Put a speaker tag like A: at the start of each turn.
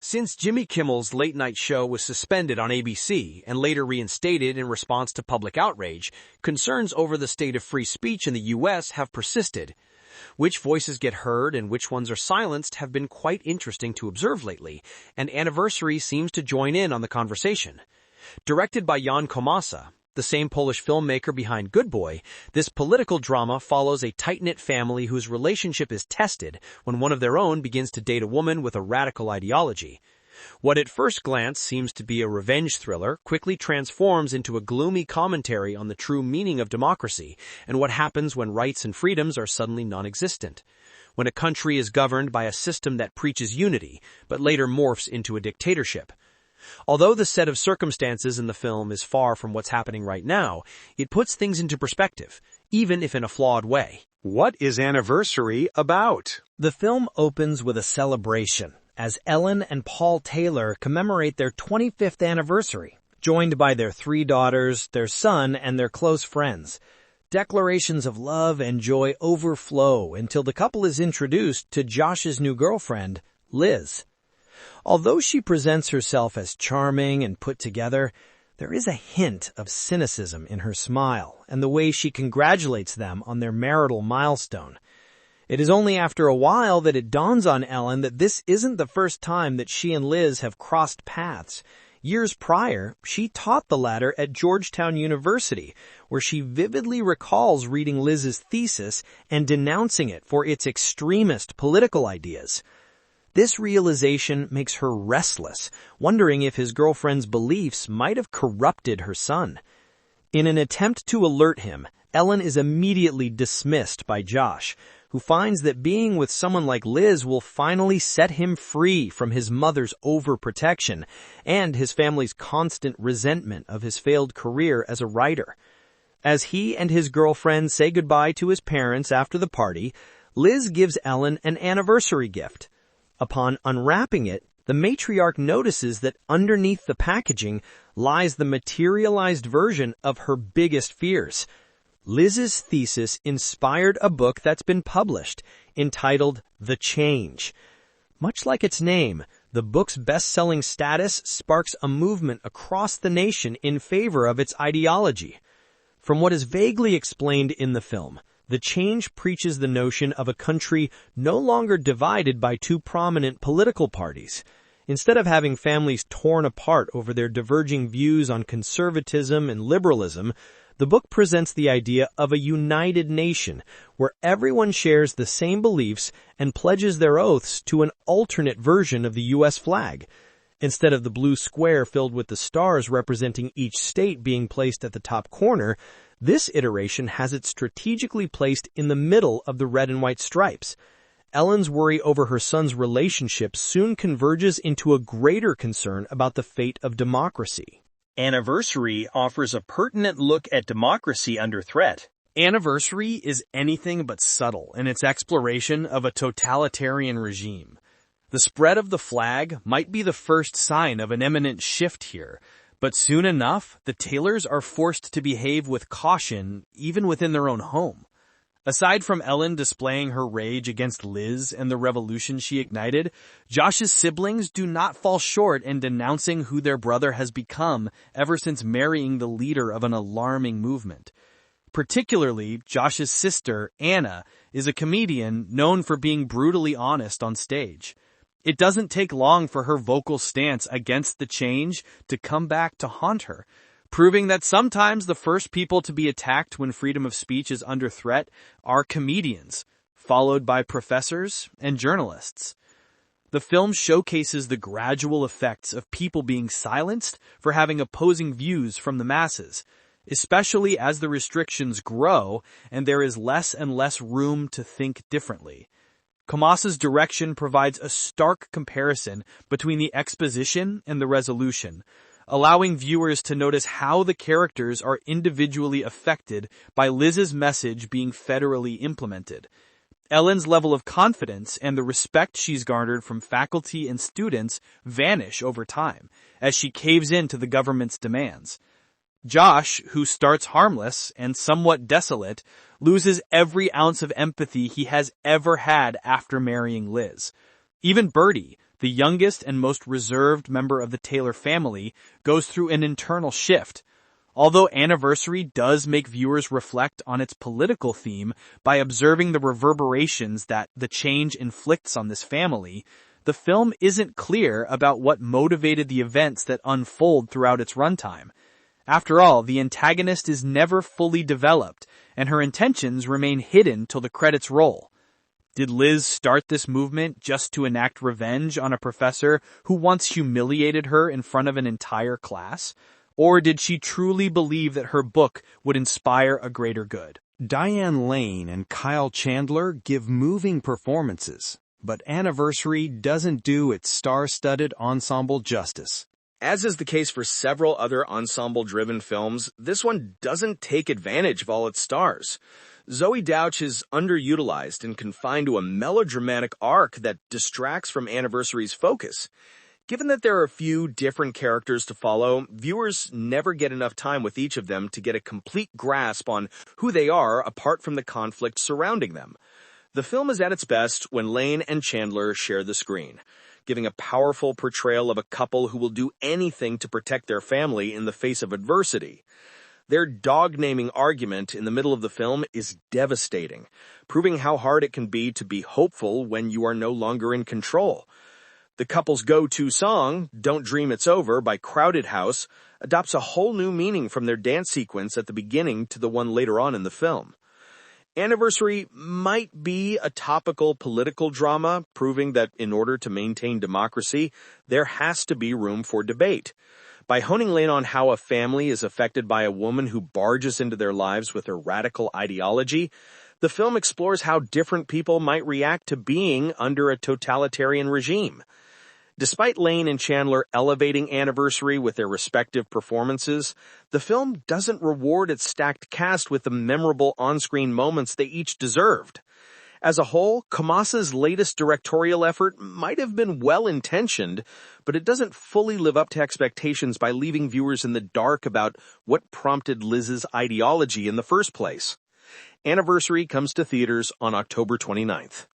A: Since Jimmy Kimmel's late-night show was suspended on ABC and later reinstated in response to public outrage, concerns over the state of free speech in the U.S. have persisted. Which voices get heard and which ones are silenced have been quite interesting to observe lately, and Anniversary seems to join in on the conversation. Directed by Jan Komasa, the same Polish filmmaker behind Good Boy, this political drama follows a tight-knit family whose relationship is tested when one of their own begins to date a woman with a radical ideology. What at first glance seems to be a revenge thriller quickly transforms into a gloomy commentary on the true meaning of democracy and what happens when rights and freedoms are suddenly non-existent. When a country is governed by a system that preaches unity, but later morphs into a dictatorship. Although the set of circumstances in the film is far from what's happening right now, it puts things into perspective, even if in a flawed way.
B: What is Anniversary about?
C: The film opens with a celebration, as Ellen and Paul Taylor commemorate their 25th anniversary, joined by their 3 daughters, their son, and their close friends. Declarations of love and joy overflow until the couple is introduced to Josh's new girlfriend, Liz. Although she presents herself as charming and put together, there is a hint of cynicism in her smile and the way she congratulates them on their marital milestone. It is only after a while that it dawns on Ellen that this isn't the first time that she and Liz have crossed paths. Years prior, she taught the latter at Georgetown University, where she vividly recalls reading Liz's thesis and denouncing it for its extremist political ideas. This realization makes her restless, wondering if his girlfriend's beliefs might have corrupted her son. In an attempt to alert him, Ellen is immediately dismissed by Josh, who finds that being with someone like Liz will finally set him free from his mother's overprotection and his family's constant resentment of his failed career as a writer. As he and his girlfriend say goodbye to his parents after the party, Liz gives Ellen an anniversary gift. Upon unwrapping it, the matriarch notices that underneath the packaging lies the materialized version of her biggest fears. Liz's thesis inspired a book that's been published, entitled The Change. Much like its name, the book's best-selling status sparks a movement across the nation in favor of its ideology. From what is vaguely explained in the film, The Change preaches the notion of a country no longer divided by 2 prominent political parties. Instead of having families torn apart over their diverging views on conservatism and liberalism, the book presents the idea of a united nation where everyone shares the same beliefs and pledges their oaths to an alternate version of the U.S. flag. Instead of the blue square filled with the stars representing each state being placed at the top corner, this iteration has it strategically placed in the middle of the red and white stripes. Ellen's worry over her son's relationship soon converges into a greater concern about the fate of democracy.
D: Anniversary offers a pertinent look at democracy under threat.
A: Anniversary is anything but subtle in its exploration of a totalitarian regime. The spread of the flag might be the first sign of an imminent shift here, but soon enough, the Taylors are forced to behave with caution even within their own home. Aside from Ellen displaying her rage against Liz and the revolution she ignited, Josh's siblings do not fall short in denouncing who their brother has become ever since marrying the leader of an alarming movement. Particularly, Josh's sister, Anna, is a comedian known for being brutally honest on stage. It doesn't take long for her vocal stance against the change to come back to haunt her, proving that sometimes the first people to be attacked when freedom of speech is under threat are comedians, followed by professors and journalists. The film showcases the gradual effects of people being silenced for having opposing views from the masses, especially as the restrictions grow and there is less and less room to think differently. Komasa's direction provides a stark comparison between the exposition and the resolution, allowing viewers to notice how the characters are individually affected by Liz's message being federally implemented. Ellen's level of confidence and the respect she's garnered from faculty and students vanish over time as she caves into the government's demands. Josh, who starts harmless and somewhat desolate, loses every ounce of empathy he has ever had after marrying Liz. Even Bertie, The youngest and most reserved member of the Taylor family goes through an internal shift. Although Anniversary does make viewers reflect on its political theme by observing the reverberations that the change inflicts on this family, the film isn't clear about what motivated the events that unfold throughout its runtime. After all, the antagonist is never fully developed, and her intentions remain hidden till the credits roll. Did Liz start this movement just to enact revenge on a professor who once humiliated her in front of an entire class? Or did she truly believe that her book would inspire a greater good?
B: Diane Lane and Kyle Chandler give moving performances, but Anniversary doesn't do its star-studded ensemble justice.
E: As is the case for several other ensemble-driven films, this one doesn't take advantage of all its stars. Zoe Douch is underutilized and confined to a melodramatic arc that distracts from Anniversary's focus. Given that there are a few different characters to follow, viewers never get enough time with each of them to get a complete grasp on who they are apart from the conflict surrounding them. The film is at its best when Lane and Chandler share the screen, giving a powerful portrayal of a couple who will do anything to protect their family in the face of adversity. Their dog-naming argument in the middle of the film is devastating, proving how hard it can be to be hopeful when you are no longer in control. The couple's go-to song, Don't Dream It's Over by Crowded House, adopts a whole new meaning from their dance sequence at the beginning to the one later on in the film. Anniversary might be a topical political drama, proving that in order to maintain democracy, there has to be room for debate. By honing in on how a family is affected by a woman who barges into their lives with her radical ideology, the film explores how different people might react to being under a totalitarian regime. Despite Lane and Chandler elevating Anniversary with their respective performances, the film doesn't reward its stacked cast with the memorable on-screen moments they each deserved. As a whole, Komasa's latest directorial effort might have been well-intentioned, but it doesn't fully live up to expectations by leaving viewers in the dark about what prompted Liz's ideology in the first place. Anniversary comes to theaters on October 29th.